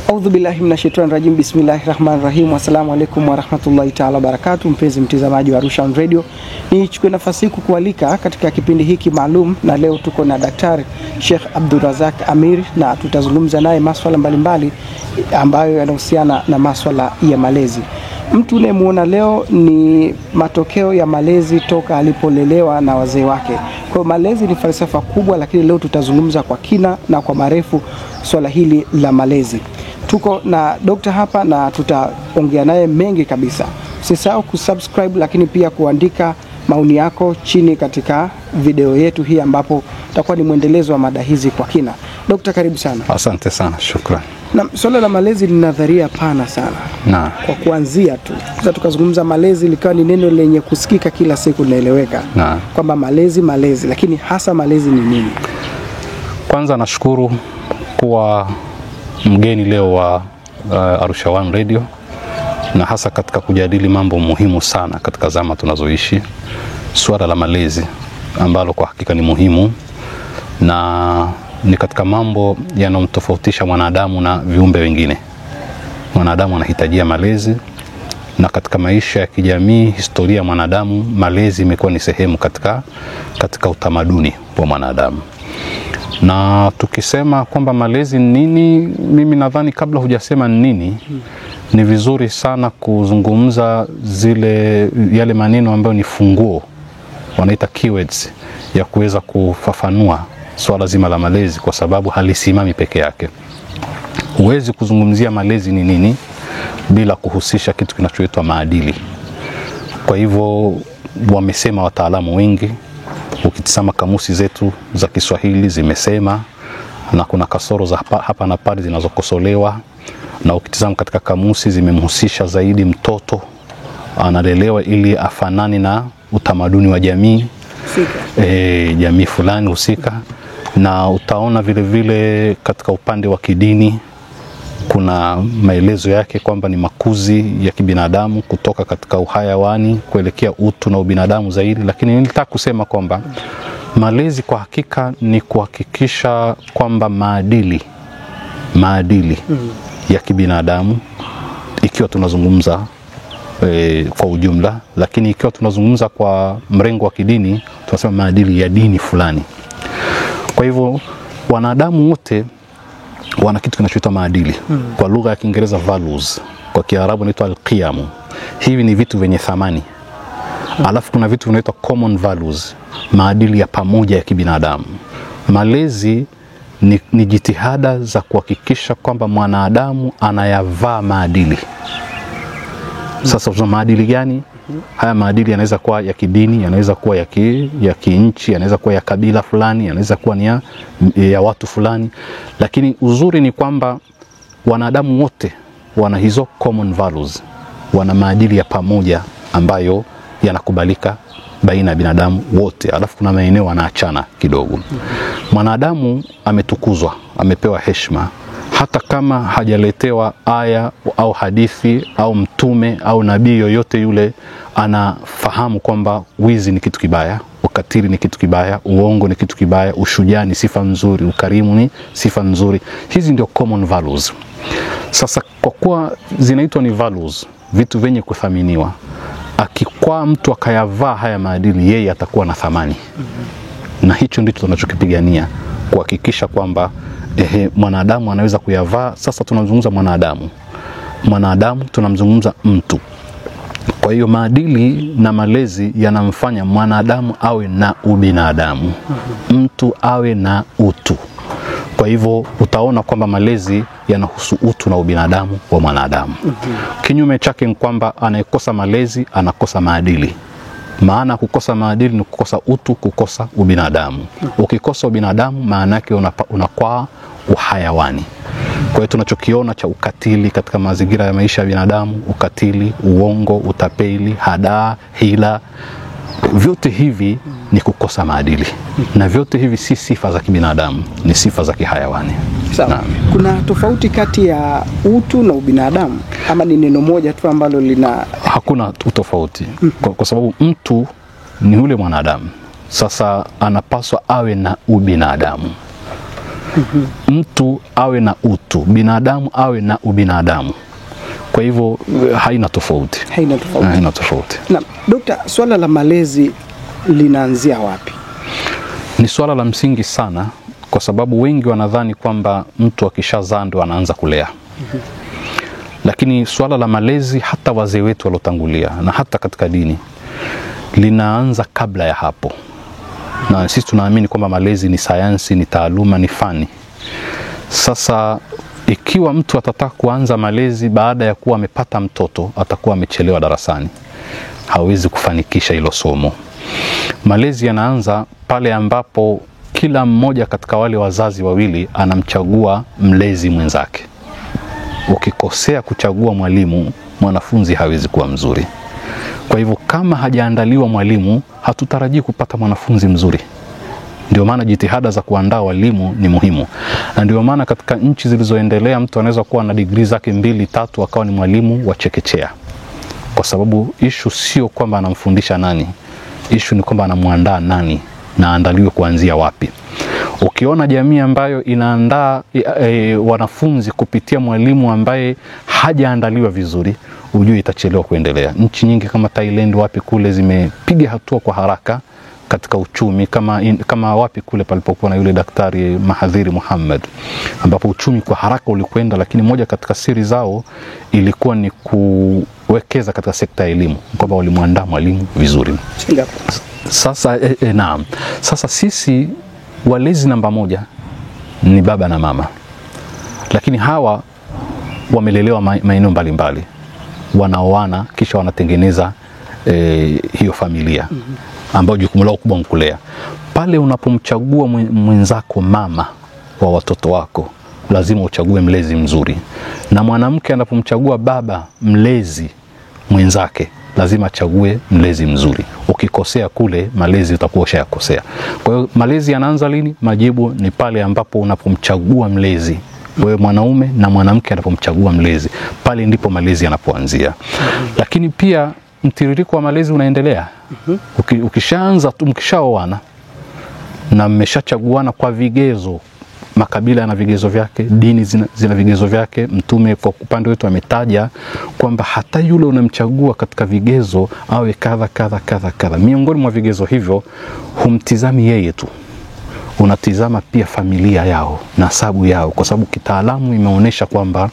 Audhu billahi minashaitani rajim. Bismillahirrahmanirrahim. Assalamu alaikum warahmatullahi ta'ala wabarakatuh. Mpenzi mtazamaji wa Arusha On Radio, nichukue nafasi hii kukualika katika kipindi hiki maalum, na leo tuko na Daktari Sheikh Abdurazak Amir, na tutazungumza naye masuala mbalimbali ambayo yanahusiana na masuala ya malezi. Mtu unayemuona leo ni matokeo ya malezi toka alipolelewa na wazee wake. Kwa malezi ni falsafa kubwa, lakini leo tutazungumza kwa kina na kwa marefu swala hili la malezi. Tuko na dokta hapa na tutaongea naye mengi kabisa. Usisahau kusubscribe, lakini pia kuandika maoni yako chini katika video yetu hii, ambapo tutakuwa ni mwendelezo wa mada hizi kwa kina. Dokta, karibu sana. Asante sana, shukrani. Na swala la malezi ni nadharia pana sana. Na kwa kuanzia tu sasa tukazungumza malezi likawa ni neno lenye kusikika kila siku, linaeleweka kwamba malezi, lakini hasa malezi ni nini? Kwanza nashukuru kuwa mgeni leo wa Arusha One Radio, na hasa katika kujadili mambo muhimu sana katika zama tunazoishi, swala la malezi ambalo kwa hakika ni muhimu na ni katika mambo yanayomtofautisha mwanadamu na viumbe wengine. Mwanadamu anahitajia malezi, na katika maisha ya kijamii, historia ya mwanadamu, malezi imekuwa ni sehemu katika utamaduni wa mwanadamu. Na tukisema kwamba malezi ni nini, mimi nadhani kabla hujasema nini, ni vizuri sana kuzungumza yale maneno ambayo ni funguo, wanaita keywords, ya kuweza kufafanua swala zima la malezi, kwa sababu halisimami peke yake. Huwezi kuzungumzia malezi ni nini bila kuhusisha kitu kinachoitwa maadili. Kwa hivyo wamesema wataalamu wengi, ukitizama kamusi zetu za Kiswahili zimesema, na kuna kasoro za hapa na pale zinazokosolewa, na ukitizama katika kamusi zimemhusisha zaidi mtoto analelewa ili afanani na utamaduni wa jamii jamii fulani husika. Na utaona vile vile katika upande wa kidini kuna maelezo yake kwamba ni makuzi ya kibinadamu kutoka katika uhayawani kuelekea utu na ubinadamu zaidi. Lakini nilitaka kusema kwamba malezi kwa hakika ni kuhakikisha kwamba maadili ya kibinadamu, ikiwa tunazungumza kwa ujumla, lakini ikiwa tunazungumza kwa mrengo wa kidini tunasema maadili ya dini fulani. Kwa hivyo wanadamu wote wana kitu kinachoitwa maadili. Kwa lugha ya Kiingereza values, kwa Kiarabu inaitwa al-qiyam. Hivi ni vitu vyenye thamani. Alafu kuna vitu vinaitwa common values, maadili ya pamoja ya kibinadamu. Malezi ni jitihada za kuhakikisha kwamba mwanadamu anayavaa maadili. Sasa tuna maadili gani? Haya maadili yanaweza kuwa ya kidini, yanaweza kuwa ya kiinchi, yanaweza kuwa ya kabila fulani, yanaweza kuwa ni ya watu fulani. Lakini uzuri ni kwamba wanadamu wote wana hizo common values, wana maadili ya pamoja ambayo yanakubalika baina ya binadamu wote. Alafu kuna maeneo wanaachana kidogo. Mwanadamu ametukuzwa, amepewa heshima, hata kama hajaletewa aya au hadithi au mtume au nabii yoyote yule, anafahamu kwamba wizi ni kitu kibaya, ukatili ni kitu kibaya, uongo ni kitu kibaya, ushujaa ni sifa nzuri, ukarimu ni sifa nzuri. Hizi ndio common values. Sasa kwa kuwa zinaitwa ni values, vitu vyenye kuthaminiwa, akikwa mtu akayavaa haya maadili, yeye atakuwa na thamani. Na hicho ndicho tunachokipigania, kuhakikisha kwamba mwanadamu anaweza kuyavaa. Sasa tunazungumza mwanadamu, tunamzungumza mtu. Kwa hiyo maadili na malezi yanamfanya mwanadamu awe na ubinadamu, mtu awe na utu. Kwa hivyo utaona kwamba malezi yanahusu utu na ubinadamu wa mwanadamu. Kinyume chake ni kwamba anayekosa malezi anakosa maadili. Maana kukosa maadili ni kukosa utu, kukosa ubinadamu. Ukikosa ubinadamu maana yake unakuwa uhayawani. Kwa hiyo tunachokiona cha ukatili katika mazingira ya maisha ya binadamu, ukatili, uongo, utapeli, hadaa, hila, vyote hivi ni kukosa maadili. Na vyote hivi si sifa za kibinadamu, ni sifa za kihayawani. Sawa. Kuna tofauti kati ya utu na ubinadamu, ama ni neno moja tu ambalo lina? Hakuna utofauti. Kwa sababu mtu ni yule mwanadamu. Sasa anapaswa awe na ubinadamu. Mtu awe na utu, binadamu awe na ubinadamu. Kwa hivyo haina tofauti. Haina tofauti. Na Dokta, swala la malezi linaanzia wapi? Ni swala la msingi sana, kwa sababu wengi wanadhani kwamba mtu akishazaa ndo anaanza kulea. Lakini swala la malezi, hata wazee wetu waliotangulia na hata katika dini, linaanza kabla ya hapo. Na sisi tunaamini kwamba malezi ni sayansi, ni taaluma, ni fani. Sasa ikiwa mtu atataka kuanza malezi baada ya kuwa amepata mtoto, atakuwa amechelewa darasani. Hawezi kufanikisha hilo somo. Malezi yanaanza pale ambapo kila mmoja katika wale wazazi wawili anamchagua mlezi mwenzake. Ukikosea kuchagua mwalimu, mwanafunzi hawezi kuwa mzuri. Kwa hivyo kama hajaandaliwa mwalimu, hatutarajii kupata mwanafunzi mzuri. Ndio maana jitihada za kuandaa walimu ni muhimu. Na ndio maana katika nchi zilizoendelea mtu anaweza kuwa na degree zake 2, 3 akawa ni mwalimu wa chekechea. Kwa sababu issue sio kwamba anamfundisha nani. Issue ni kwamba anamuandaa nani na aandaliwe kuanzia wapi. Ukiona jamii ambayo inaandaa wanafunzi kupitia mwalimu ambaye hajaandaliwa vizuri, ujue itachelewa kuendelea. Nchi nyingi kama Thailand, wapi kule, zimepiga hatua kwa haraka katika uchumi, kama wapi kule palipokuwa na yule daktari Mahathir Mohamad, ambapo uchumi kwa haraka ulikwenda, lakini moja katika siri zao ilikuwa ni kuwekeza katika sekta ya elimu, kwamba walimuandaa mwalimu vizuri. Sasa naam. Sasa sisi walezi namba 1 ni baba na mama. Lakini hawa wamelelewa maeneo mbalimbali. Wanaoana kisha wanatengeneza hiyo familia ambayo jukumu lao kubwa kulea. Pale unapomchagua mwenzako mama wa watoto wako, lazima uchague mlezi mzuri. Na mwanamke anapomchagua baba mlezi mwenzake, lazima achague mlezi mzuri. Ukikosea kule, malezi utakuwa ushayakosea. Kwa hiyo malezi yanaanza lini? Majibu ni pale ambapo unapomchagua mlezi. Wewe mwanaume na mwanamke anapomchagua mlezi, pale ndipo malezi yanapoanzia. Lakini pia mtiririko wa malezi unaendelea. Ukishaanza tu, mkishaoana na mmeshachaguana kwa vigezo, makabila yana vigezo vyake, dini zina vigezo vyake. Mtume kwa upande wetu ametaja kwamba hata yule unamchagua katika vigezo awe kadha. Miongoni mwa vigezo hivyo humtizami yeye tu, unatizama pia familia yao, nasabu yao, kwa sababu kitaalamu imeonyesha kwamba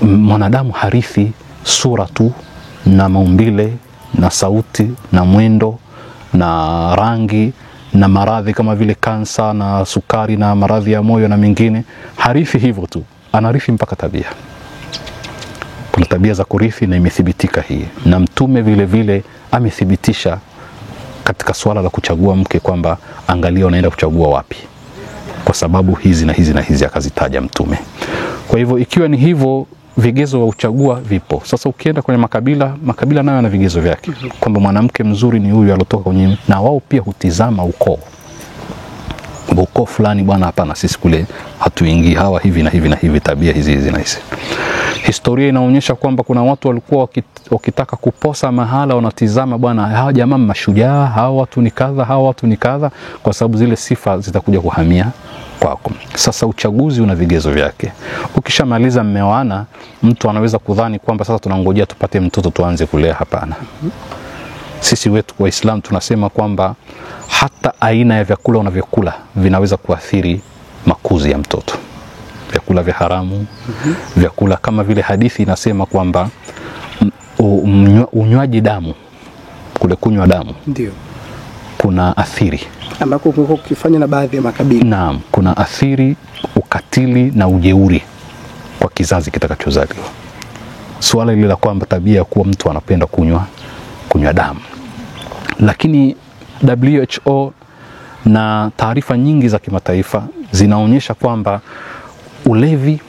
mwanadamu harithi sura tu na maumbile na sauti na mwendo na rangi na maradhi kama vile kansa na sukari na maradhi ya moyo na mengine. Harithi hivyo tu, anarithi mpaka tabia. Kuna tabia za kurithi na imethibitika hii. Na Mtume vile vile amethibitisha katika swala la kuchagua mke kwamba angalia unaenda kuchagua wapi, kwa sababu hizi na hizi na hizi akazitaja Mtume. Kwa hivyo ikiwa ni hivyo, vigezo vya kuchagua vipo. Sasa ukienda kwenye makabila nayo yana vigezo vyake, kwamba mwanamke mzuri ni huyu alotoka kwenye, na wao pia hutizama ukoo. Ukoo fulani bwana, hapana, sisi kule hatuingii, hawa hivi na hivi na hivi, tabia hizi na hizi. Historia inaonyesha kwamba kuna watu walikuwa wakitaka kuposa mahala, wanatizama bwana, hawa jamaa mashujaa, hawa watu ni kadha, hawa watu ni kadha, kwa sababu zile sifa zitakuja kuhamia kwako. Sasa uchaguzi una vigezo vyake. Ukishamaliza mmeoana, mtu anaweza kudhani kwamba sasa tunangojea tupate mtoto tuanze kulea. Hapana. Sisi wetu Waislamu tunasema kwamba hata aina ya vyakula unavyokula vinaweza kuathiri makuzi ya mtoto. Vyakula vya haramu, vyakula kama vile hadithi inasema kwamba unywaji damu, kule kunywa damu, ndio kuna athiri, ambako ukifanya na baadhi ya makabila. Naam, kuna athiri ukatili na ujeuri kwa kizazi kitakachozaliwa. Swala ile la kwamba tabia ya kuwa mtu anapenda kunywa damu. Lakini WHO na taarifa nyingi za kimataifa zinaonyesha kwamba ulevi,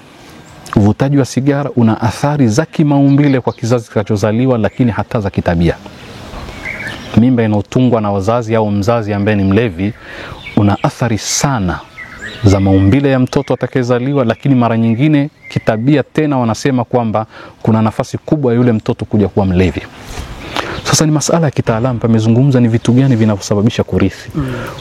uvutaji wa sigara una athari za kimaumbile kwa kizazi kitakachozaliwa, lakini hata za kitabia. Mimba inayotungwa na wazazi au mzazi ambaye ni mlevi una athari sana za maumbile ya mtoto atakayezaliwa, lakini mara nyingine kitabia tena wanasema kwamba kuna nafasi kubwa ya yule mtoto kuja kuwa mlevi. Sasa ni masala ya kitaalamu, pamezungumza ni vitu gani vinavyosababisha kurithi.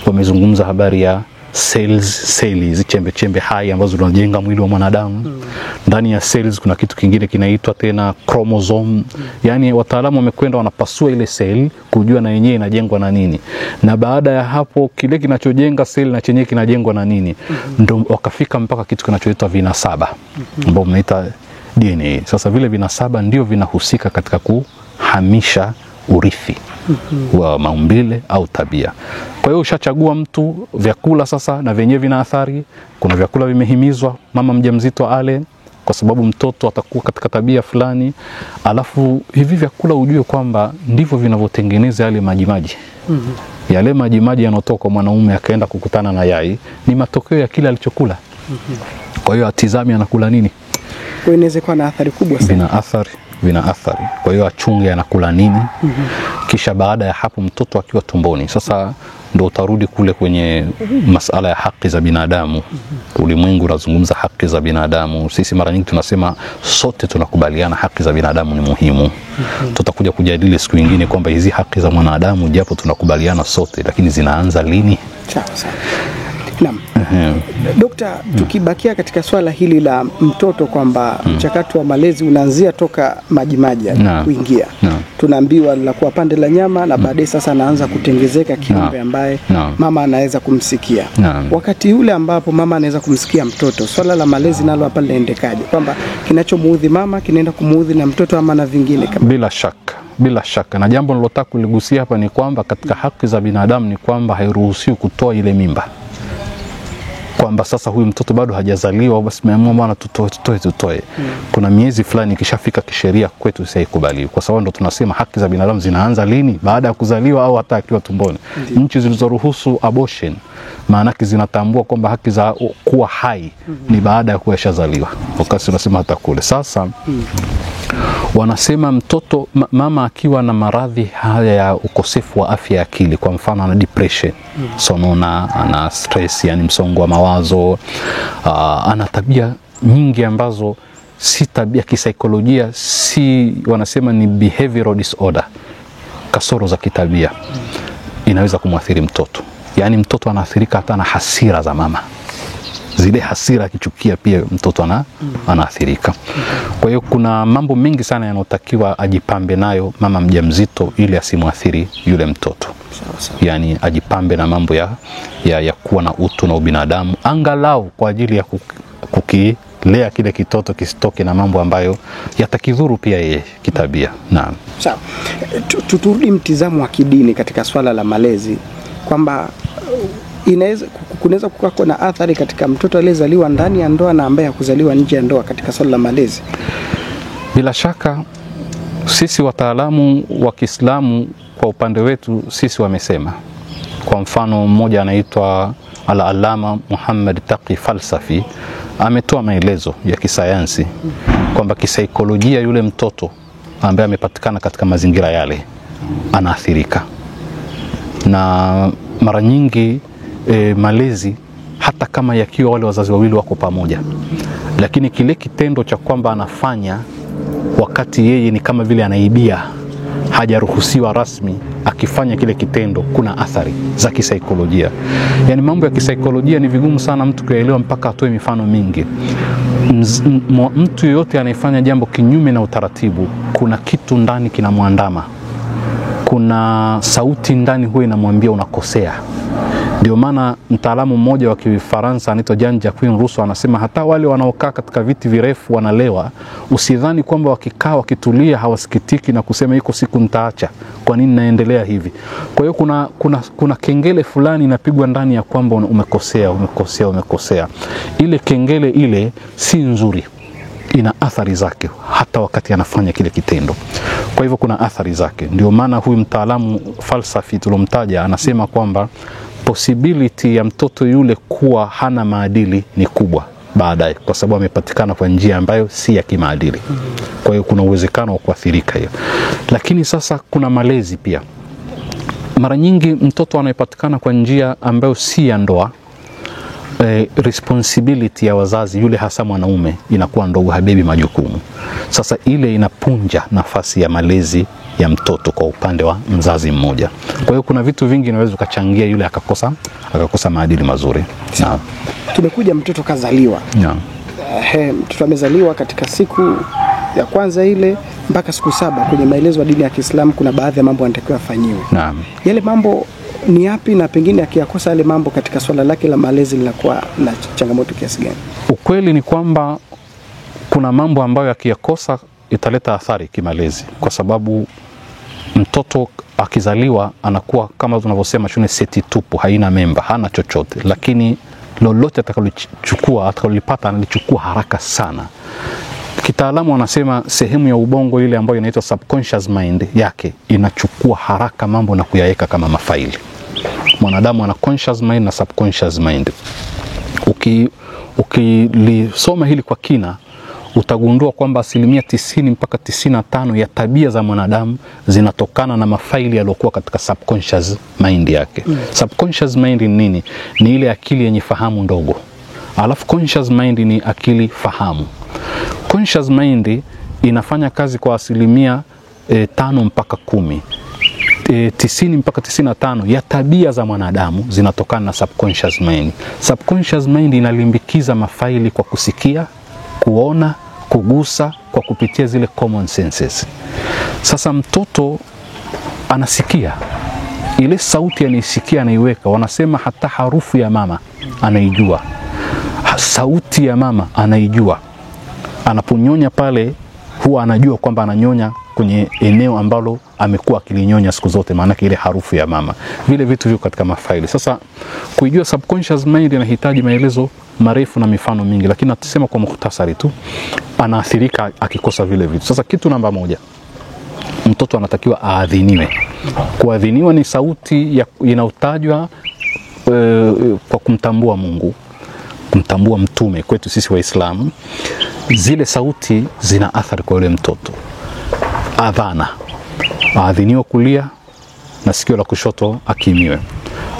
Wamezungumza habari ya seli hizi chembe hai ambazo zinajenga mwili wa mwanadamu. Ndani ya cells kuna kitu kingine kinaitwa tena chromosome. Yani wataalamu wamekwenda wanapasua ile cell kujua na yenyewe inajengwa na nini, na baada ya hapo kile kinachojenga cell na chenyewe kinajengwa na nini, ndio wakafika mpaka kitu kinachoitwa vinasaba ambao mnaita DNA. Sasa vile vinasaba ndio vinahusika katika kuhamisha urithi wa maumbile au tabia. Kwa hiyo ushachagua mtu vyakula sasa, na vyenyewe vina athari. Kuna vyakula vimehimizwa mama mjamzito ale kwa sababu mtoto atakuwa katika tabia fulani, alafu hivi vyakula ujue kwamba ndivyo vinavyotengeneza yale majimaji. Yale majimaji yanotoka kwa mwanaume akaenda kukutana na yai ni matokeo ya kile alichokula. Kwa hiyo atizami anakula nini. Kwa hiyo inaweza kuwa na athari kubwa sana. Vina athari. Kwa hiyo achunge anakula nini. Kisha baada ya hapo mtoto akiwa tumboni, sasa ndio utarudi kule kwenye masala ya haki za binadamu. Ulimwengu unazungumza haki za binadamu. Sisi mara nyingi tunasema sote tunakubaliana haki za binadamu ni muhimu. Tutakuja kujadili siku nyingine kwamba hizi haki za mwanadamu japo tunakubaliana sote, lakini zinaanza lini? Sawa. Naam. Dokta, tukibakia katika swala hili la mtoto kwamba mchakato wa malezi unaanzia toka majimaji kuingia. Tunaambiwa linakuwa pande la nyama na baadaye sasa anaanza kutengezeka kiumbe ambaye mama anaweza kumsikia. Wakati ule ambapo mama anaweza kumsikia mtoto, swala la malezi nalo hapa linaendekaje? Kwamba kinachomuudhi mama kinaenda kumuudhi na mtoto ama na vingine kama? Bila shaka. Na jambo nilotaka kuligusia hapa ni kwamba katika haki za binadamu ni kwamba hairuhusiwi kutoa ile mimba. Kwamba sasa huyu mtoto bado hajazaliwa basi meamua bwana tutoe. Kuna miezi fulani ikishafika kisheria kwetu haikubaliwi, kwa sababu ndo tunasema haki za binadamu zinaanza lini? Baada ya kuzaliwa au hata akiwa tumboni. Nchi zilizoruhusu abortion maana yake zinatambua kwamba haki za kuwa hai ni baada ya kushazaliwa. Wakati tunasema hata kule sasa wanasema mtoto mama akiwa na maradhi haya ya ukosefu wa afya ya akili, kwa mfano ana depression, sonona, ana stress yani msongo wa mawazo, ana tabia nyingi ambazo si tabia kisaikolojia, si wanasema ni behavioral disorder, kasoro za kitabia, inaweza kumwathiri mtoto. Yani mtoto anaathirika hata na hasira za mama. Zile hasira akichukia pia mtoto anaathirika. Kwa hiyo kuna mambo mengi sana yanotakiwa ajipambe nayo mama mjamzito ili asimwathiri yule mtoto. Yani ajipambe na mambo ya kuwa na utu na ubinadamu, angalau kwa ajili ya kukilea kile kitoto kisitoke na mambo ambayo yatakidhuru pia yeye kitabia. Naam. Sawa. Turudi mtizamo wa kidini katika swala la malezi, kwamba kunaweza kuwa na athari katika mtoto aliyezaliwa ndani ya ndoa na ambaye hakuzaliwa nje ya ndoa katika swala la malezi. Bila shaka sisi wataalamu wa Kiislamu kwa upande wetu sisi wamesema. Kwa mfano mmoja anaitwa Al-Allama Muhammad Taqi Falsafi ametoa maelezo ya kisayansi kwamba kisaikolojia yule mtoto ambaye amepatikana katika mazingira yale anaathirika. Na mara nyingi malezi hata kama yakiwa wale wazazi wawili wako pamoja, lakini kile kitendo cha kwamba anafanya wakati yeye ni kama vile anaibia, hajaruhusiwa rasmi, akifanya kile kitendo kuna athari za kisaikolojia. Yani mambo ya kisaikolojia ni vigumu sana mtu kuelewa mpaka atoe mifano mingi. Mtu yote anayefanya jambo kinyume na utaratibu, kuna kitu ndani kinamwandama. Kuna sauti ndani huwa inamwambia unakosea. Ndio maana mtaalamu mmoja wa Kifaransa anaitwa Jean-Jacques Rousseau anasema hata wale wanaokaa katika viti virefu wanalewa, usidhani kwamba wakikaa wakitulia hawasikitiki na kusema iko siku nitaacha, kwa nini naendelea hivi. Kwa hiyo kuna kengele fulani inapigwa ndani ya kwamba umekosea. Ile kengele ile si nzuri, ina athari zake hata wakati anafanya kile kitendo. Kwa hivyo kuna athari zake. Ndio maana huyu mtaalamu falsafi tulomtaja anasema kwamba possibility ya mtoto yule kuwa hana maadili ni kubwa baadaye, kwa sababu amepatikana kwa njia ambayo si ya kimaadili. Kwa hiyo kuna uwezekano wa kuathirika hiyo. Lakini sasa kuna malezi pia. Mara nyingi mtoto anayepatikana kwa njia ambayo si ya ndoa, responsibility ya wazazi yule hasa mwanaume inakuwa ndogo, habebi majukumu. Sasa ile inapunja nafasi ya malezi ya mtoto kwa upande wa mzazi mmoja. Kwa hiyo kuna vitu vingi vinaweza ukachangia yule akakosa maadili mazuri. Naam. Tumekuja mtoto kazaliwa. Naam. Mtoto amezaliwa katika siku ya kwanza ile mpaka siku 7 kwenye maelezo ya dini ya Kiislamu kuna baadhi ya mambo yanatakiwa afanyiwe. Naam. Yale mambo ni yapi, na pengine akiyakosa yale mambo katika swala lake la malezi linakuwa na changamoto kiasi gani? Ukweli ni kwamba kuna mambo ambayo akiyakosa italeta athari kimalezi, kwa sababu mtoto akizaliwa anakuwa kama tunavyosema shule seti tupu, haina memba, hana chochote, lakini lolote atakalolipata analichukua haraka sana. Kitaalamu wanasema sehemu ya ubongo ile ambayo inaitwa subconscious mind yake inachukua haraka mambo na kuyaweka kama mafaili. Mwanadamu ana conscious mind na subconscious mind. Ukilisoma hili kwa kina utagundua kwamba 90% mpaka 95% ya tabia za mwanadamu zinatokana na mafaili yaliyokuwa katika subconscious mind yake. Subconscious mind ni nini? Ni ile akili yenye fahamu ndogo. Alafu conscious mind ni akili fahamu. Conscious mind inafanya kazi kwa 5 mpaka 10. 90 mpaka 95 ya tabia za mwanadamu zinatokana na subconscious mind. Subconscious mind inalimbikiza mafaili kwa kusikia, kuona, kugusa, kwa kupitia zile common senses. Sasa mtoto anasikia ile sauti, anaisikia, anaiweka. Wanasema hata harufu ya mama anaijua, sauti ya mama anaijua. Anaponyonya pale huwa anajua kwamba ananyonya kwenye eneo ambalo amekuwa akilinyonya siku zote, maana ile harufu ya mama. Vile vitu viko katika mafaili. Sasa kuijua subconscious mind inahitaji maelezo marefu na mifano mingi, lakini natusema kwa mukhtasari tu, anaathirika akikosa vile vitu. Sasa kitu namba 1, mtoto anatakiwa aadhiniwe. Kuadhiniwa ni sauti inayotajwa kwa kumtambua Mungu, kumtambua mtume kwetu sisi Waislamu. Zile sauti zina athari kwa yule mtoto. Adhana, aadhiniwa kulia na sikio la kushoto akimiwe.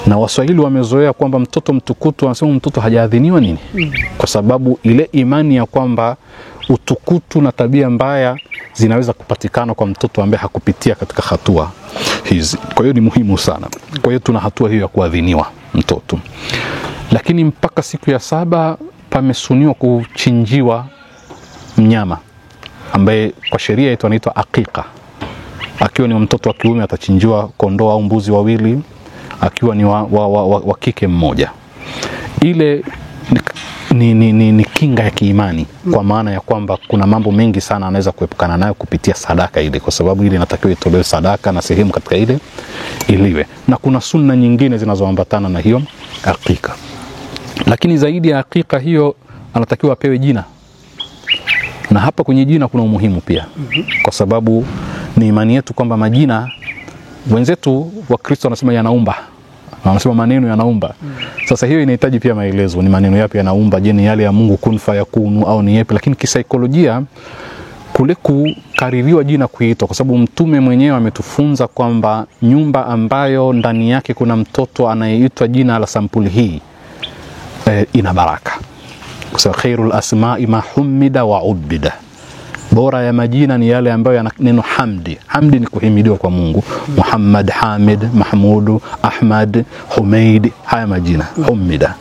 Na Waswahili wamezoea kwamba mtoto mtukutu, wanasema mtoto hajaadhiniwa nini? Kwa sababu ile imani ya kwamba utukutu na tabia mbaya zinaweza kupatikana kwa mtoto ambaye hakupitia katika hatua hizi. Kwa hiyo ni muhimu sana. Kwa hiyo tuna hatua hiyo ya kuadhiniwa mtoto. Lakini mpaka siku ya 7 pamesuniwa kuchinjiwa mnyama ambaye kwa sheria anaitwa aqiqa. Akiwa ni mtoto wa kiume atachinjiwa kondoo au mbuzi wawili, akiwa ni wa kike mmoja. Ile ni kinga ya kiimani, kwa maana ya kwamba kuna mambo mengi sana anaweza kuepukana nayo kupitia sadaka ile, kwa sababu ile inatakiwa itolewe sadaka na sehemu katika ile iliwe. Na kuna sunna nyingine zinazoambatana na hiyo aqiqa. Lakini zaidi ya aqiqa hiyo anatakiwa apewe jina. Na hapa kwenye jina kuna umuhimu pia, kwa sababu ni imani yetu kwamba majina, wenzetu wa Kristo wanasema yanaumba, wanasema maneno yanaumba. Sasa hiyo inahitaji pia maelezo, ni maneno yapi yanaumba? Je, ni yale ya Mungu kun fayakunu au ni yapi? Lakini kisaikolojia kule kukaririwa jina kuitwa, kwa sababu mtume mwenyewe ametufunza kwamba nyumba ambayo ndani yake kuna mtoto anayeitwa jina la sampuli hii ina baraka. Kwa sababu khairul asma'i ma humida wa ubida, bora ya majina ni yale ambayo yana neno hamdi. Hamdi ni kuhimidiwa kwa Mungu. Muhammad, Hamid, Mahmudu, Ahmad, Humaid, haya majina humida.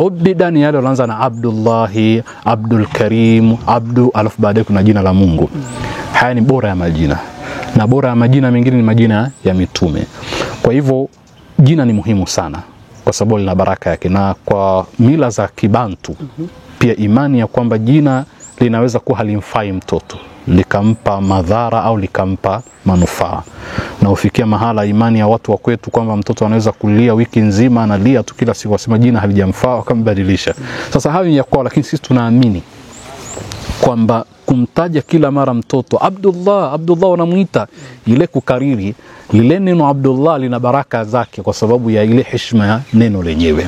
Ubida ni yale yanaanza na Abdullahi, Abdul Karim, Abdu, alafu baadaye kuna jina la Mungu. Haya ni bora ya majina, na bora ya majina mengine ni majina ya mitume. Kwa hivyo jina ni muhimu sana, kwa sababu lina baraka yake. Na kwa mila za Kibantu pia imani ya kwamba jina linaweza kuwa halimfai mtoto, likampa madhara au likampa manufaa. Na ufikia mahala imani ya watu wa kwetu kwamba mtoto anaweza kulia wiki nzima, analia tu kila siku, wasema jina halijamfaa, wakambadilisha. Sasa hayo ya kwao, lakini sisi tunaamini kwamba kumtaja kila mara mtoto Abdullah, Abdullah wanamuita, ile kukariri lile neno Abdullah lina baraka zake kwa sababu ya ile heshima ya neno lenyewe.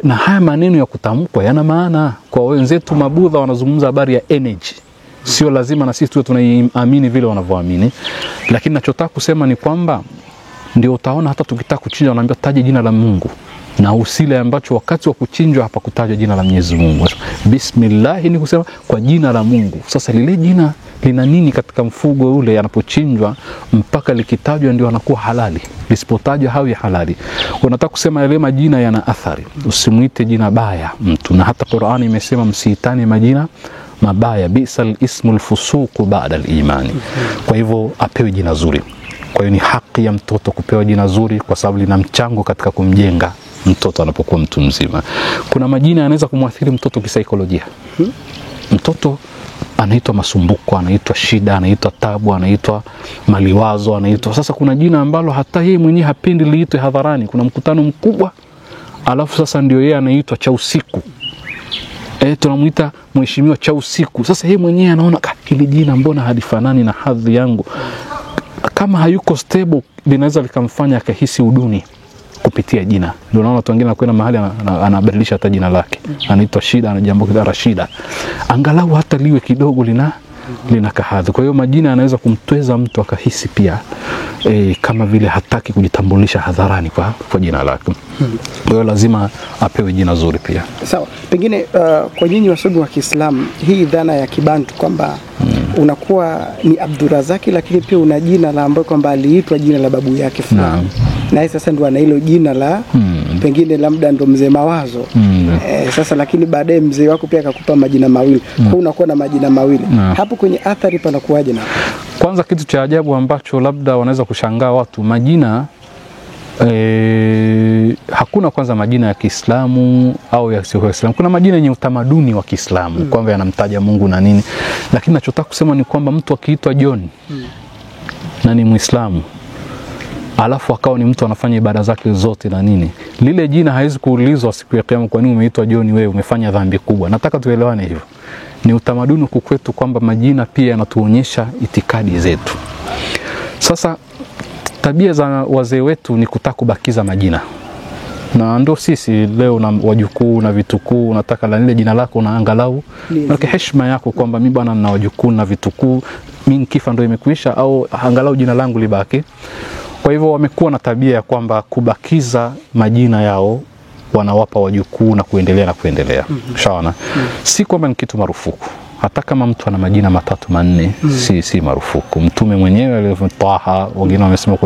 Na haya maneno ya kutamkwa yana maana. Kwa wenzetu Mabudha wanazungumza habari ya energy. Sio lazima na sisi tuwe tunaiamini vile wanavyoamini, lakini ninachotaka kusema ni kwamba ndio utaona hata tukitaka kuchinja wanaambia taje jina la Mungu. na usile ambacho wakati wa kuchinjwa hapa kutajwa jina la Mwenyezi Mungu. Bismillah ni kusema kwa jina la Mungu. Sasa lile jina lina nini katika mfugo ule anapochinjwa mpaka likitajwa ndio anakuwa halali, lisipotajwa hawi halali. Unataka kusema yale majina yana athari, usimuite jina baya mtu, na hata Qur'ani imesema msiitane majina mabaya, bisal ismul fusuq ba'da al-imani. Kwa hivyo apewe jina zuri. Kwa hiyo ni haki ya mtoto kupewa jina zuri kwa sababu lina mchango katika kumjenga mtoto anapokuwa mtu mzima. Kuna majina yanaweza kumwathiri mtoto kisaikolojia. Mtoto anaitwa masumbuko, anaitwa shida, anaitwa tabu, anaitwa maliwazo, anaitwa. Sasa kuna jina ambalo hata yeye mwenyewe hapendi liitwe hadharani. Kuna mkutano mkubwa, alafu sasa ndio yeye anaitwa cha usiku. Tunamuita mheshimiwa cha usiku. Sasa yeye mwenyewe anaona hili jina mbona halifanani na hadhi yangu. Kama hayuko stable linaweza likamfanya akahisi uduni kupitia jina. Ndio naona watu wengine wanakwenda mahali anabadilisha hata jina lake. Anaitwa Shida, anajambo kidara Rashida. Angalau hata liwe kidogo lina kahadhi. Kwa hiyo majina yanaweza kumtweza mtu akahisi pia kama vile hataki kujitambulisha hadharani kwa jina lake. Kwa hiyo lazima apewe jina zuri pia. Sawa. Pengine kwa nyinyi wasomi wa Kiislamu hii dhana ya kibantu kwamba unakuwa ni Abdurazaki lakini pia una jina la ambayo kwamba aliitwa jina la babu yake fulani. Na sasa ndio ana hilo jina la pengine labda ndo mzee Mawazo. Sasa lakini baadaye mzee wako pia akakupa majina mawili. Kwa unakuwa na majina mawili. Hapo kwenye athari panakuaje na? Kwanza kitu cha ajabu ambacho labda wanaweza kushangaa watu, majina hakuna kwanza majina ya Kiislamu au ya sio Kiislamu. Kuna majina yenye utamaduni wa Kiislamu kwamba yanamtaja Mungu na nini. Lakini nachotaka kusema ni kwamba mtu akiitwa John na ni Muislamu, alafu akawa ni mtu anafanya ibada zake zote na nini, lile jina haiwezi kuulizwa siku ya kiyama kwa nini umeitwa John, wewe umefanya dhambi kubwa. Nataka tuelewane hivyo. Ni utamaduni kwetu kwamba majina pia yanatuonyesha itikadi zetu. Sasa tabia za wazee wetu ni kutaka kubakiza majina. Na ndio sisi leo na wajukuu na vitukuu unataka la lile jina lako na angalau na heshima yako kwamba mimi bwana na wajukuu na vitukuu, mimi kifa ndio imekuisha au angalau jina langu libaki. Kwa hivyo wamekuwa na tabia ya kwamba kubakiza majina yao wanawapa wajukuu na kuendelea. Shawana. Si kwamba ni kitu marufuku. Hata kama mtu ana majina 3 4 si marufuku. Mtume mwenyewe aliyesema Taha, wengine wamesema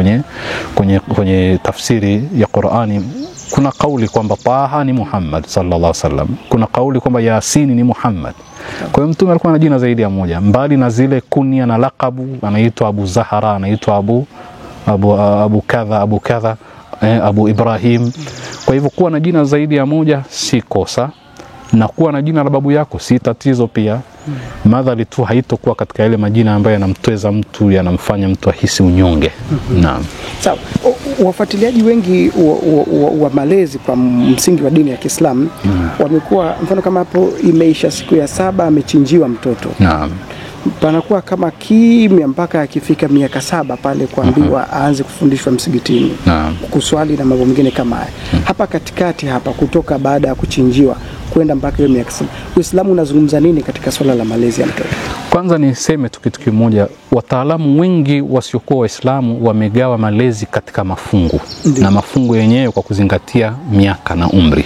kwenye tafsiri ya Qur'ani kuna kauli kwamba Taha ni Muhammad sallallahu alaihi wasallam. Kuna kauli kwamba Yasin ni Muhammad. Kwa hiyo mtume alikuwa na jina zaidi ya moja. Mbali na zile kunia na lakabu, anaitwa Abu Zahra, anaitwa Abu kadha, Abu Ibrahim. Kwa hivyo kuwa na jina zaidi ya moja si kosa, na kuwa na jina la babu yako si tatizo pia. Madhali tu haitokuwa katika yale majina ambayo yanamtweza mtu, yanamfanya mtu ahisi unyonge. Naam. Sawa. Wafuatiliaji wengi wa malezi kwa msingi wa dini ya Kiislamu wamekuwa, mfano kama hapo imeisha siku ya 7 amechinjiwa mtoto. Naam. Panakuwa kama kimya mpaka akifika miaka 7 pale kuambiwa aanze kufundishwa msikitini. Kuswali na mambo mengine kama haya. Hapa katikati hapa kutoka baada ya kuchinjiwa kwenda mpaka hiyo miaka 7. Uislamu unazungumza nini katika swala la malezi ya mtoto? Kwanza niseme tu kitu kimoja, wataalamu wengi wasiokuwa Waislamu wamegawa malezi katika mafungu. Na mafungu yenyewe kwa kuzingatia miaka na umri.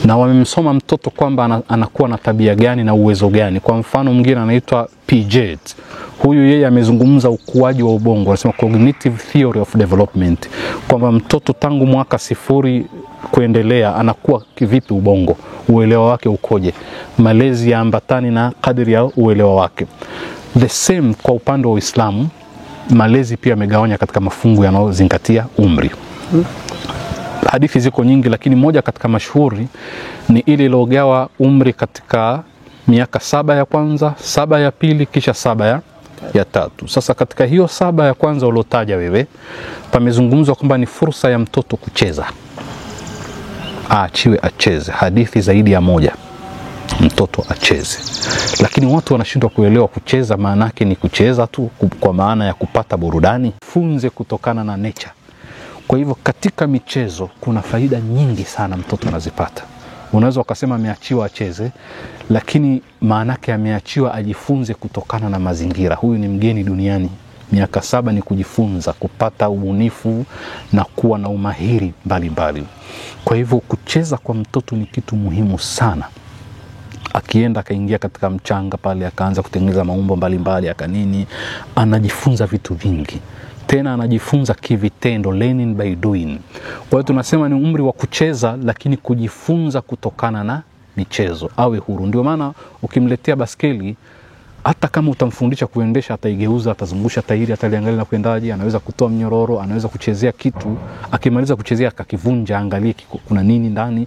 Na wamemsoma mtoto kwamba anakuwa na tabia gani na uwezo gani. Kwa mfano mwingine anaitwa Piaget. Huyu yeye amezungumza ukuaji wa ubongo, anasema cognitive theory of development, kwamba mtoto tangu mwaka 0 kuendelea anakuwa kivipi ubongo, uelewa wake ukoje, malezi ya ambatani na kadiri ya uelewa wake. The same kwa upande wa Uislamu, malezi pia yamegawanya katika mafungu yanayozingatia umri. Hadithi ziko nyingi, lakini moja katika mashuhuri ni ile iliyogawa umri katika miaka 7 ya kwanza, 7 ya pili, kisha 7 ya tatu. Sasa katika hiyo 7 ya kwanza ulotaja wewe, pamezungumzwa kwamba ni fursa ya mtoto kucheza. Aachiwe acheze. Hadithi zaidi ya moja. Mtoto acheze. Lakini watu wanashindwa kuelewa kucheza maana yake ni kucheza tu kwa maana ya kupata burudani. Funze kutokana na nature. Kwa hivyo katika michezo kuna faida nyingi sana mtoto anazipata. Unaweza ukasema ameachiwa acheze, lakini maana yake ameachiwa ajifunze kutokana na mazingira. Huyu ni mgeni duniani, Miaka 7 ni kujifunza, kupata ubunifu na kuwa na umahiri mbalimbali. Kwa hivyo kucheza kwa mtoto ni kitu muhimu sana. Akienda akaingia katika mchanga pale, akaanza kutengeneza maumbo mbalimbali, akanini, anajifunza vitu vingi. Tena anajifunza kivitendo, learning by doing. Kwa hiyo tunasema ni umri wa kucheza, lakini kujifunza kutokana na michezo, awe huru. Ndio maana ukimletea baskeli, hata kama utamfundisha kuendesha, ataigeuza, atazungusha tairi, ataliangalia na kuendaje, anaweza kutoa mnyororo, anaweza kuchezea kitu, akimaliza kuchezea akakivunja, angalie kuna nini ndani.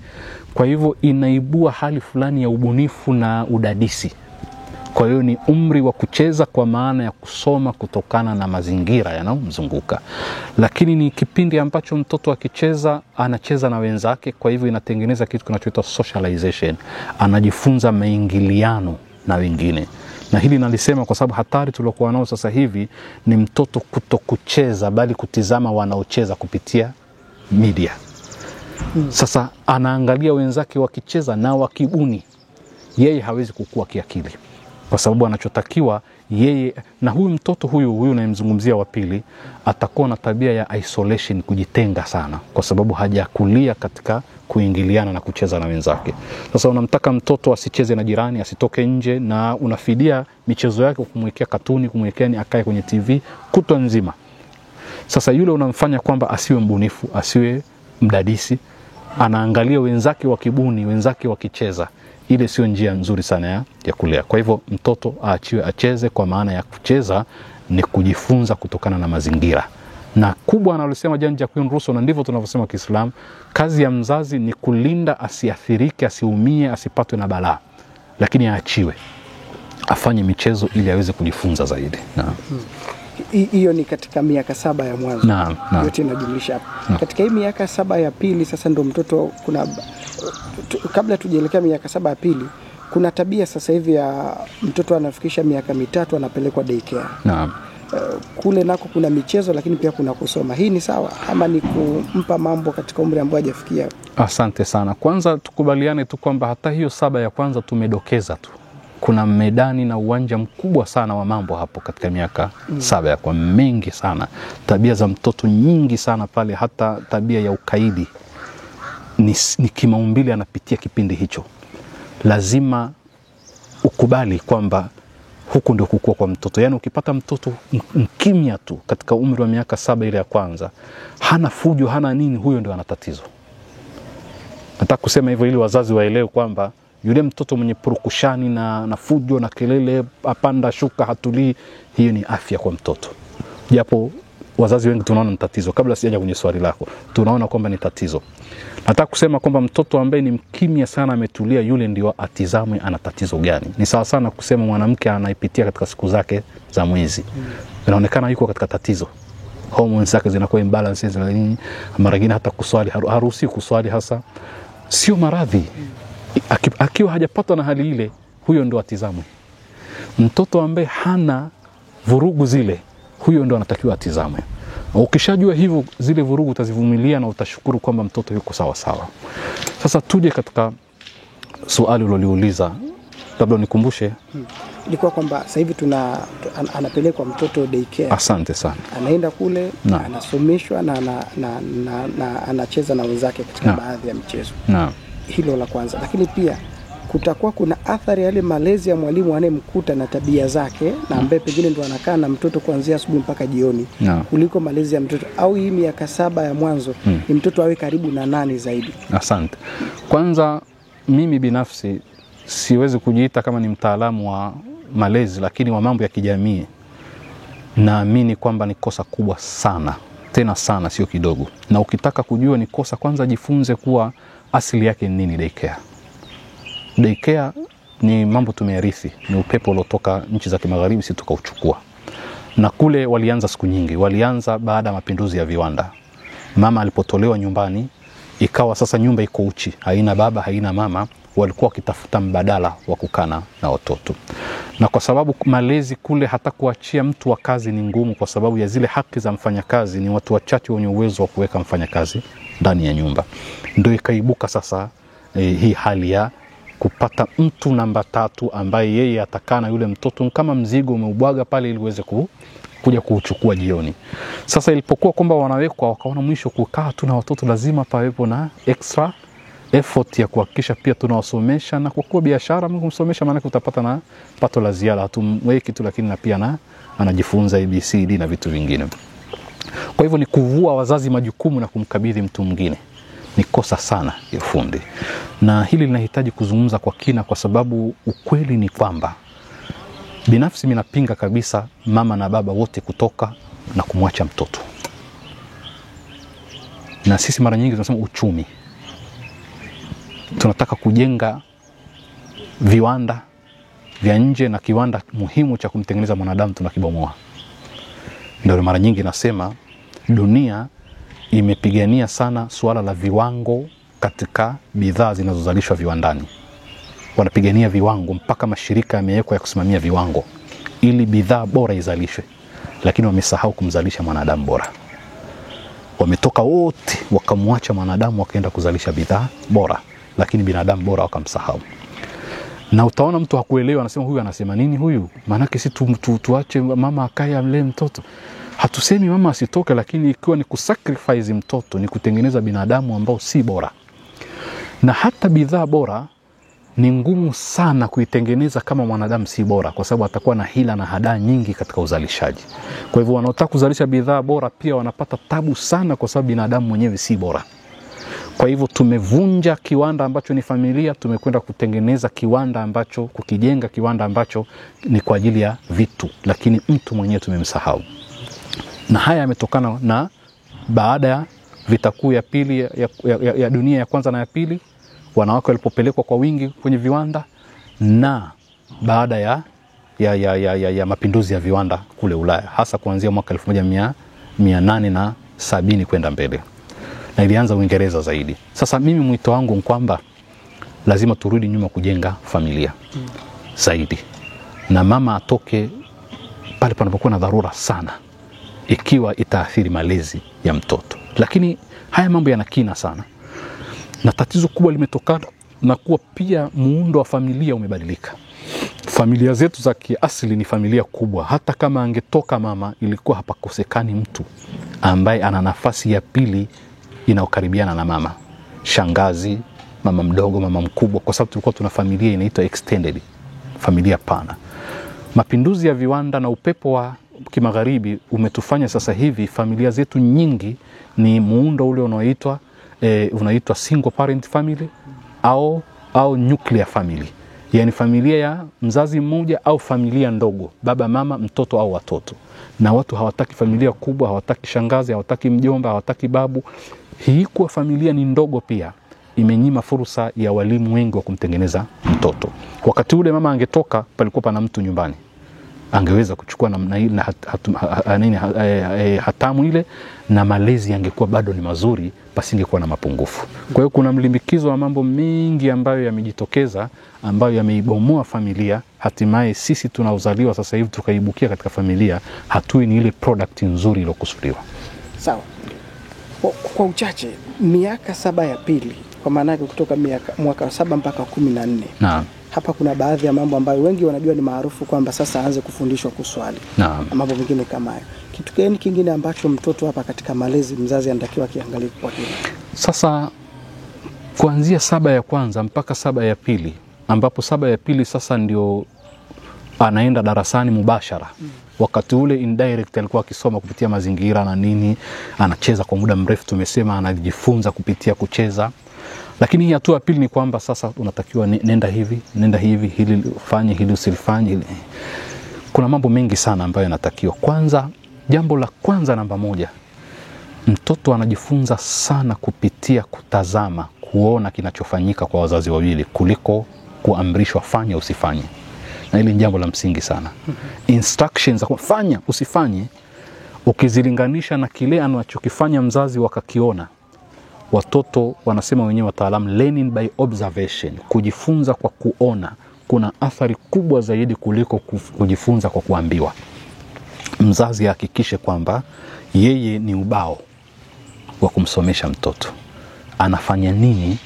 Kwa hivyo inaibua hali fulani ya ubunifu na udadisi. Kwa hiyo ni umri wa kucheza kwa maana ya kusoma kutokana na mazingira yanayomzunguka. Lakini ni kipindi ambacho mtoto akicheza, anacheza na wenzake, kwa hivyo inatengeneza kitu kinachoitwa socialization. Anajifunza maingiliano na wengine. Na hili nalisema kwa sababu hatari tuliokuwa nao sasa hivi ni mtoto kutokucheza bali kutizama wanaocheza kupitia media. Sasa anaangalia wenzake wakicheza na wakibuni. Yeye hawezi kukua kiakili. Kwa sababu anachotakiwa yeye, na huyu mtoto huyu nayemzungumzia wa pili, atakuwa na tabia ya isolation, kujitenga sana, kwa sababu hajakulia katika kuingiliana na kucheza na wenzake. Sasa unamtaka mtoto asicheze na jirani, asitoke nje, na unafidia michezo yake kumwekea katuni, kumwekea ni akae kwenye TV kutwa nzima. Sasa yule unamfanya kwamba asiwe mbunifu, asiwe mdadisi, anaangalia wenzake wakibuni, wenzake wakicheza. Ile sio njia nzuri sana ya kulea. Kwa hivyo mtoto aachiwe acheze, kwa maana ya kucheza ni kujifunza kutokana na mazingira. Na kubwa analosema Jan Jacques Rousseau, na ndivyo tunavyosema Kiislamu, kazi ya mzazi ni kulinda asiathirike, asiumie, asipatwe na balaa. Lakini aachiwe afanye michezo ili aweze kujifunza zaidi. Hiyo ni katika miaka 7 ya mwanzo. Naam. Yote inajumlisha hapo. Katika hii miaka 7 ya pili sasa ndo mtoto kabla tujielekea miaka 7 ya pili, kuna tabia sasa hivi ya mtoto anafikisha miaka 3 anapelekwa daycare. Naam. Kule nako kuna michezo lakini pia kuna kusoma. Hii ni sawa ama ni kumpa mambo katika umri ambao hajafikia? Asante sana. Kwanza tukubaliane tu kwamba hata hiyo 7 ya kwanza tumedokeza tu. Kuna medani na uwanja mkubwa sana wa mambo hapo katika miaka 7 ya kwa mengi sana. Tabia za mtoto nyingi sana pale, hata tabia ya ukaidi ni kimaumbile anapitia kipindi hicho. Lazima ukubali kwamba huku ndio kukua kwa mtoto. Yaani ukipata mtoto mkimya tu katika umri wa miaka 7 ile ya kwanza, hana fujo, hana nini, huyo ndio ana tatizo. Nataka kusema hivyo ili wazazi waelewe kwamba yule mtoto mwenye purukushani na fujo na kelele, apanda shuka, hatulii, hiyo ni afya kwa mtoto. Japo wazazi wengi tunaona ni tatizo. Kabla sijaja kwenye swali lako, tunaona kwamba ni tatizo. Nataka kusema kwamba mtoto ambaye ni mkimya sana, ametulia, yule ndio atizamwe ana tatizo gani. Ni sawa sana kusema mwanamke anaipitia katika siku zake za mwezi. Inaonekana yuko katika tatizo. Hormones zake zinakuwa imbalances na nini, mara nyingine hata kuswali haruhusi kuswali, hasa sio maradhi. Akiwa hajapatwa na hali ile, huyo ndio atizamwe. Mtoto ambaye hana vurugu zile, huyo ndio anatakiwa atizamwe. Ukishajua hivyo, zile vurugu utazivumilia na utashukuru kwamba mtoto yuko sawa sawa. Sasa tuje katika swali uliloliuliza, labda nikumbushe. Ilikuwa kwamba sasa hivi anapelekwa mtoto daycare. Asante sana. Anaenda kule, anasomeshwa na anacheza na wenzake katika baadhi ya michezo. Naam. Hilo la kwanza. Lakini pia kutakuwa kuna athari yale malezi ya mwalimu anayemkuta na tabia zake, na ambaye pengine ndo anakaa na mtoto kuanzia asubuhi mpaka jioni, kuliko malezi ya mtoto. Au hii miaka 7 ya mwanzo ni mtoto awe karibu na nani zaidi? Asante. Kwanza mimi binafsi siwezi kujiita kama ni mtaalamu wa malezi, lakini wa mambo ya kijamii naamini kwamba ni kosa kubwa sana, tena sana, sio kidogo. Na ukitaka kujua ni kosa, kwanza jifunze kuwa asili yake ni nini daycare. Daycare ni mambo tumeyarithi, ni upepo uliotoka nchi za kimagharibi, si tukauchukua. Na kule walianza siku nyingi, walianza baada ya mapinduzi ya viwanda. Mama alipotolewa nyumbani, ikawa sasa nyumba iko uchi, haina baba, haina mama, walikuwa wakitafuta mbadala wa kukana na watoto. Na kwa sababu malezi kule, hata kuachia mtu wa kazi ni ngumu, kwa sababu ya zile haki za mfanyakazi, ni watu wachache wenye uwezo wa kuweka mfanyakazi ndani ya nyumba. Ndio ikaibuka sasa hii hali ya kupata mtu namba 3 ambaye yeye atakaa na yule mtoto kama mzigo umeubwaga pale ili uweze kuja kuuchukua jioni. Sasa ilipokuwa kwamba wanawekwa, wakaona mwisho kukaa tu na watoto lazima pawepo na extra effort ya kuhakikisha pia tunawasomesha, na kwa kuwa biashara kumsomesha maana utapata na pato la ziada, hatumweki tu lakini na pia anajifunza ABCD na vitu vingine. Kwa hivyo ni kuvua wazazi majukumu na kumkabidhi mtu mwingine. Ni kosa sana ya fundi. Na hili linahitaji kuzungumza kwa kina, kwa sababu ukweli ni kwamba binafsi mimi napinga kabisa mama na baba wote kutoka na kumwacha mtoto. Na sisi mara nyingi tunasema uchumi. Tunataka kujenga viwanda vya nje na kiwanda muhimu cha kumtengeneza mwanadamu tunakibomoa. Ndio mara nyingi nasema dunia imepigania sana suala la viwango katika bidhaa zinazozalishwa viwandani. Wanapigania viwango mpaka mashirika yamewekwa ya kusimamia viwango ili bidhaa bora izalishwe, lakini wamesahau kumzalisha mwanadamu bora. Wametoka wote wakamwacha mwanadamu wakaenda kuzalisha bidhaa bora, lakini binadamu bora wakamsahau. Na utaona mtu hakuelewa, anasema huyu anasema nini huyu? Maana si tuache mama akae amlee mtoto. Hatusemi mama asitoke, lakini ikiwa ni kusacrifice mtoto, ni kutengeneza binadamu ambao si bora. Na hata bidhaa bora ni ngumu sana kuitengeneza kama mwanadamu si bora, kwa sababu atakuwa na hila na hadaa nyingi katika uzalishaji. Kwa hivyo wanaotaka kuzalisha bidhaa bora pia wanapata tabu sana, kwa sababu binadamu mwenyewe si bora. Kwa hivyo tumevunja kiwanda ambacho ni familia, tumekwenda kutengeneza kiwanda ambacho, kukijenga kiwanda ambacho ni kwa ajili ya vitu, lakini mtu mwenyewe tumemsahau. Na haya yametokana na baada ya vita kuu ya pili ya dunia ya kwanza na ya pili, wanawake walipopelekwa kwa wingi kwenye viwanda, na baada ya mapinduzi ya viwanda kule Ulaya, hasa kuanzia mwaka 1870 kwenda mbele. Na ilianza Uingereza zaidi. Sasa mimi mwito wangu ni kwamba lazima turudi nyuma kujenga familia zaidi. Na mama atoke pale panapokuwa na dharura sana, ikiwa itaathiri malezi ya mtoto. Lakini haya mambo yana kina sana. Na tatizo kubwa limetokana na kuwa pia muundo wa familia umebadilika. Familia zetu za kiasili ni familia kubwa. Hata kama angetoka mama, ilikuwa hapakosekani mtu ambaye ana nafasi ya pili inaokaribiana na mama. Shangazi, mama mdogo, mama mkubwa, kwa sababu tulikuwa tuna familia inaitwa extended, familia pana. Mapinduzi ya viwanda na upepo wa kimagharibi umetufanya sasa hivi familia zetu nyingi ni muundo ule unaitwa single parent family au nuclear family. Yaani familia ya mzazi mmoja au familia ndogo, baba, mama, mtoto au watoto. Na watu hawataki familia kubwa, hawataki shangazi, hawataki mjomba, hawataki babu. Hii kuwa familia ni ndogo pia imenyima fursa ya walimu wengi wa kumtengeneza mtoto. Wakati ule mama angetoka, palikuwa pana mtu nyumbani, angeweza kuchukua hatamu ile, na malezi yangekuwa bado ni mazuri, pasingekuwa na mapungufu. Kwa hiyo kuna mlimbikizo wa mambo mengi ambayo yamejitokeza, ambayo yameibomoa familia. Hatimaye sisi tunaozaliwa sasa hivi tukaibukia katika familia, hatui ni ile product nzuri iliyokusudiwa. Sawa. Kwa uchache, miaka 7 ya pili, kwa maana yake kutoka mwaka 7 mpaka 14. Naam. Hapa kuna baadhi ya mambo ambayo wengi wanajua ni maarufu, kwamba sasa aanze kufundishwa kuswali. Naam. Na mambo mengine kama hayo. Kitu gani kingine ambacho mtoto hapa katika malezi mzazi anatakiwa kiangalie kwa kina? Sasa kuanzia 7 ya kwanza mpaka 7 ya pili, ambapo 7 ya pili sasa ndio anaenda darasani mubashara. Wakati ule indirect alikuwa akisoma kupitia mazingira na nini, anacheza kwa muda mrefu, tumesema anajifunza kupitia kucheza. Lakini hatua ya pili ni kwamba sasa unatakiwa nenda hivi, hili ufanye, hili usilifanye, hili. Kuna mambo mengi sana ambayo yanatakiwa. Kwanza, jambo la kwanza namba 1, mtoto anajifunza sana kupitia kutazama, kuona kinachofanyika kwa wazazi wawili kuliko kuamrishwa fanya usifanye. Na hili ni jambo la msingi sana. Instructions za fanya usifanye, ukizilinganisha na kile anachokifanya mzazi wakakiona, watoto wanasema wenyewe wataalamu, learning by observation, kujifunza kwa kuona, kuna athari kubwa zaidi kuliko kujifunza kwa kuambiwa. Mzazi hakikishe kwamba yeye ni ubao wa kumsomesha mtoto. Anafanya nini,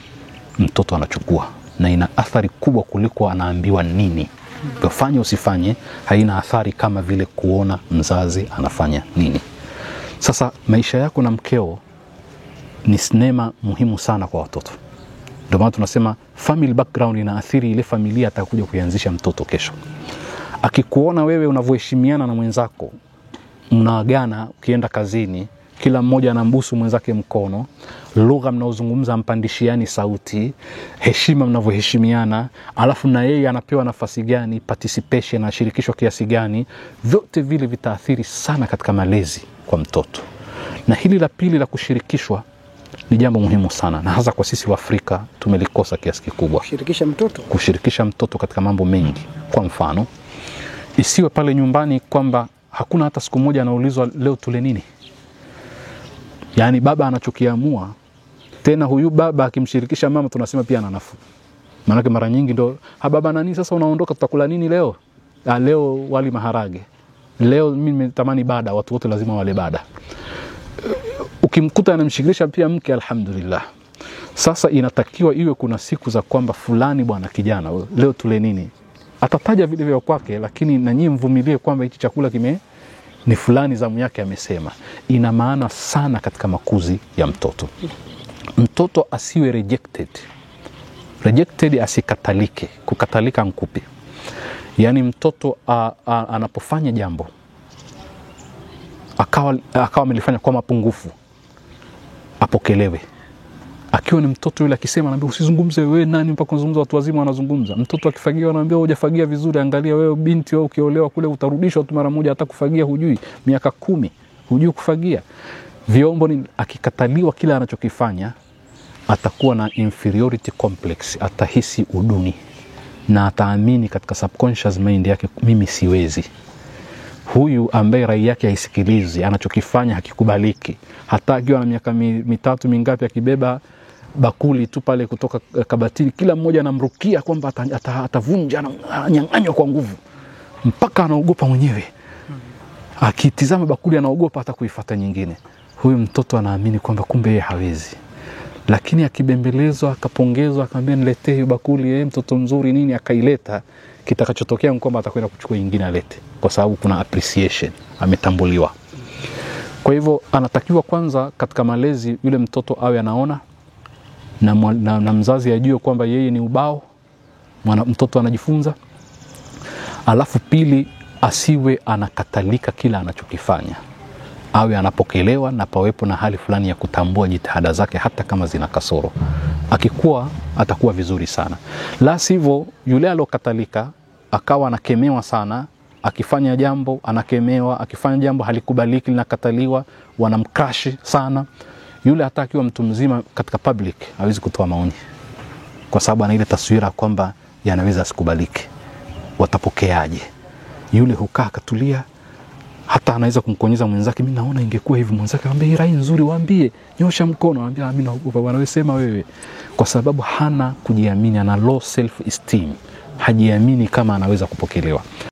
mtoto anachukua. na ina athari kubwa kuliko anaambiwa nini. Ufanye usifanye, haina athari kama vile kuona mzazi anafanya nini. Sasa maisha yako na mkeo ni sinema muhimu sana kwa watoto. Ndio maana tunasema family background inaathiri ile familia atakuja kuianzisha mtoto kesho. Akikuona wewe unavyoheshimiana na mwenzako, mnaagana ukienda kazini, kila mmoja anambusu mwenzake mkono, lugha mnaozungumza mpandishiani sauti, heshima mnavyoheshimiana, alafu na yeye anapewa nafasi gani, participation na shirikisho kiasi gani, vyote vile vitaathiri sana katika malezi kwa mtoto. Na hili la pili la kushirikishwa ni jambo muhimu sana, na hasa kwa sisi wa Afrika tumelikosa kiasi kikubwa. Kushirikisha mtoto katika mambo mengi. Kwa mfano, isiwe pale nyumbani kwamba hakuna hata siku moja anaulizwa leo tule nini. Yaani baba anachokiamua, tena huyu baba akimshirikisha mama tunasema pia ana nafuu. Maana mara nyingi ndo baba nani sasa unaondoka tutakula nini leo? Leo wali maharage. Leo mimi nimetamani bada, watu wote lazima wale bada. Ukimkuta anamshirikisha pia mke, alhamdulillah. Sasa inatakiwa iwe kuna siku za kwamba fulani bwana kijana leo tule nini. Atataja vile vya kwake, lakini na nyinyi mvumilie kwamba hichi chakula ni fulani zamu yake amesema. Ina maana sana katika makuzi ya mtoto. Mtoto asiwe rejected asikatalike. Kukatalika nkupi. Yaani mtoto anapofanya jambo akawa amelifanya kwa mapungufu, apokelewe. Akiwa ni mtoto yule akisema anaambia usizungumze wewe nani mpaka kuzungumza watu wazima wanazungumza. Mtoto akifagia anaambia hujafagia vizuri, angalia wewe binti wewe ukiolewa kule utarudishwa tu mara moja, hata kufagia hujui, miaka 10 hujui kufagia. Vyombo ni akikataliwa kila anachokifanya atakuwa na inferiority complex, atahisi uduni na ataamini katika subconscious mind yake mimi siwezi. Huyu ambaye rai yake haisikilizi, anachokifanya hakikubaliki. Hata akiwa na miaka 3 mingapi akibeba bakuli tu pale kutoka kabatini, kila mmoja anamrukia kwamba atavunja, ananyang'anywa kwa nguvu mpaka anaogopa mwenyewe. Akitizama bakuli anaogopa hata kuifuata nyingine. Huyu mtoto anaamini kwamba kumbe yeye hawezi. Lakini akibembelezwa, akapongezwa, akamwambia niletee hiyo bakuli, mtoto mzuri nini, akaileta, kitakachotokea ni kwamba atakwenda kuchukua nyingine alete, kwa sababu kuna appreciation, ametambuliwa. Kwa hivyo anatakiwa kwanza katika malezi yule mtoto awe anaona na mzazi ajue kwamba yeye ni ubao, mtoto anajifunza. Alafu pili, asiwe anakatalika kila anachokifanya. Awe anapokelewa na pawepo na hali fulani ya kutambua jitihada zake hata kama zina kasoro. Akikuwa atakuwa vizuri sana. La sivyo yule alokatalika akawa anakemewa sana, akifanya jambo anakemewa, akifanya jambo halikubaliki linakataliwa, wanamcrush sana. Yule hata akiwa mtu mzima katika public hawezi kutoa maoni, kwa sababu ana ile taswira kwamba yanaweza asikubaliki. Watapokeaje? Yule hukaa katulia, hata anaweza kumkonyeza mwenzake, mimi naona ingekuwa hivi. Mwenzake anambia rai nzuri, waambie, nyosha mkono, anambia mimi naogopa bwana, wewe sema wewe. Kwa sababu hana kujiamini, ana low self esteem, hajiamini kama anaweza kupokelewa.